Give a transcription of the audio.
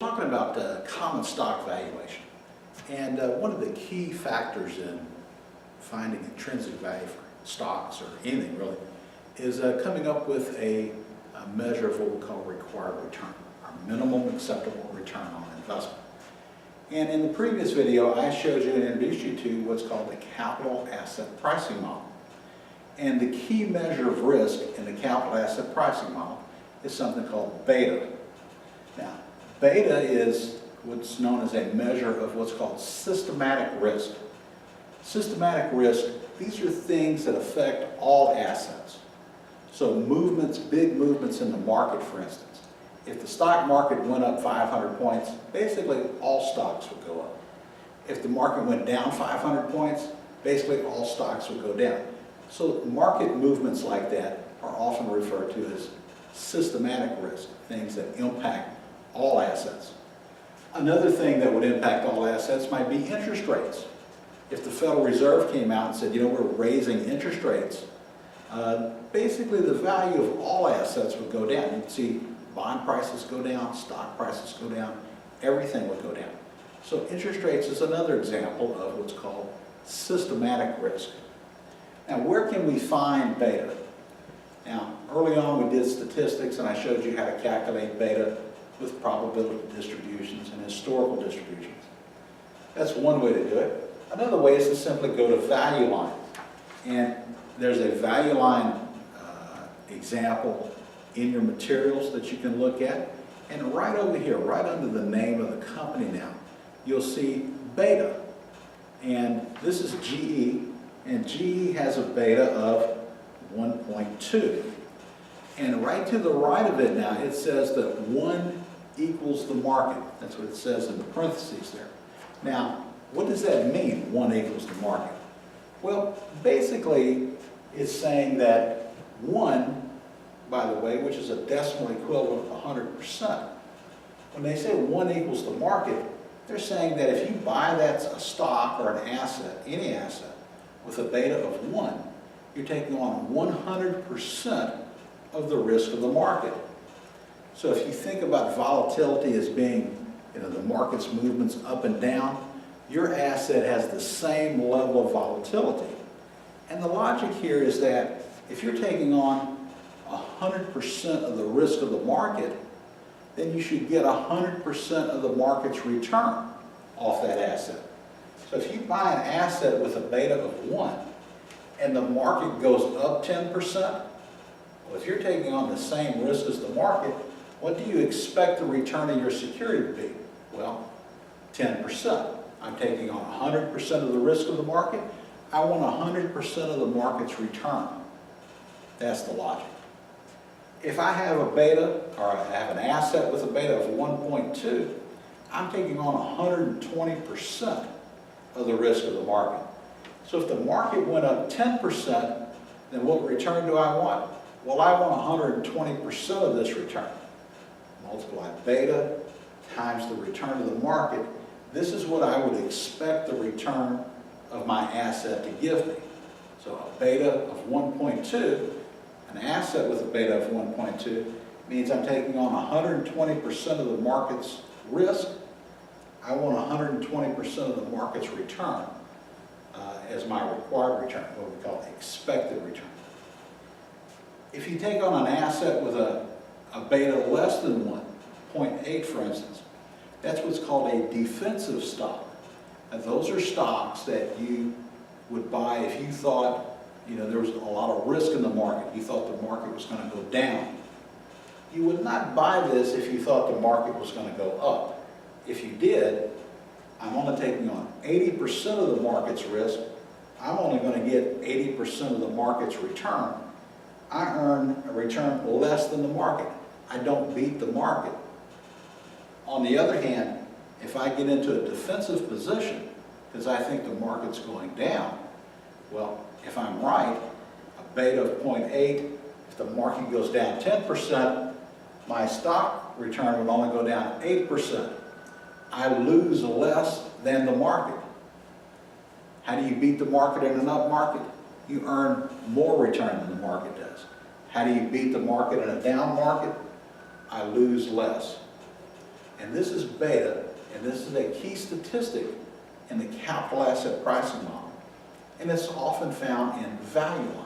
Talking about common stock valuation, and one of the key factors in finding intrinsic value for stocks or anything really is coming up with a measure of what we call required return, our minimum acceptable return on investment. And in the previous video I showed you and introduced you to what's called the capital asset pricing model. And the key measure of risk in the capital asset pricing model is something called beta. Now, beta is what's known as a measure of what's called systematic risk. Systematic risk, these are things that affect all assets. So movements, big movements in the market, for instance. If the stock market went up 500 points, basically all stocks would go up. If the market went down 500 points, basically all stocks would go down. So market movements like that are often referred to as systematic risk, things that impact all assets. Another thing that would impact all assets might be interest rates. If the Federal Reserve came out and said, you know, we're raising interest rates, basically the value of all assets would go down. You'd see bond prices go down, stock prices go down, everything would go down. So interest rates is another example of what's called systematic risk. Now, where can we find beta? Now, early on we did statistics and I showed you how to calculate beta with probability distributions and historical distributions. That's one way to do it. Another way is to simply go to value line. And there's a value line example in your materials that you can look at. And right over here, right under the name of the company now, you'll see beta. And this is GE, and GE has a beta of 1.2. And right to the right of it now, it says that 1 equals the market. That's what it says in the parentheses there. Now, what does that mean, 1 equals the market? Well, basically, it's saying that 1, by the way, which is a decimal equivalent of 100%, when they say 1 equals the market, they're saying that if you buy that a stock or an asset, any asset, with a beta of 1, you're taking on 100% of the risk of the market. So if you think about volatility as being, the market's movements up and down, your asset has the same level of volatility. And the logic here is that if you're taking on 100% of the risk of the market, then you should get 100% of the market's return off that asset. So if you buy an asset with a beta of 1 and the market goes up 10%, well, if you're taking on the same risk as the market, what do you expect the return of your security to be? Well, 10%. I'm taking on 100% of the risk of the market. I want 100% of the market's return. That's the logic. If I have a beta, or I have an asset with a beta of 1.2, I'm taking on 120% of the risk of the market. So if the market went up 10%, then what return do I want? Well, I want 120% of this return. Multiply beta times the return of the market. This is what I would expect the return of my asset to give me. So a beta of 1.2, an asset with a beta of 1.2, means I'm taking on 120% of the market's risk. I want 120% of the market's return as my required return, what we call expected return. If you take on an asset with a beta less than 1, 0.8 for instance, that's what's called a defensive stock. Now those are stocks that you would buy if you thought there was a lot of risk in the market. You thought the market was going to go down. You would not buy this if you thought the market was going to go up. If you did, I'm only taking on 80% of the market's risk. I'm only going to get 80% of the market's return. I earn a return less than the market. I don't beat the market. On the other hand, if I get into a defensive position because I think the market's going down, well, if I'm right, a beta of 0.8, if the market goes down 10%, my stock return would only go down 8%. I lose less than the market. How do you beat the market in an up market? You earn more return than the market does. How do you beat the market in a down market? I lose less. And this is beta, and this is a key statistic in the capital asset pricing model. And it's often found in value line.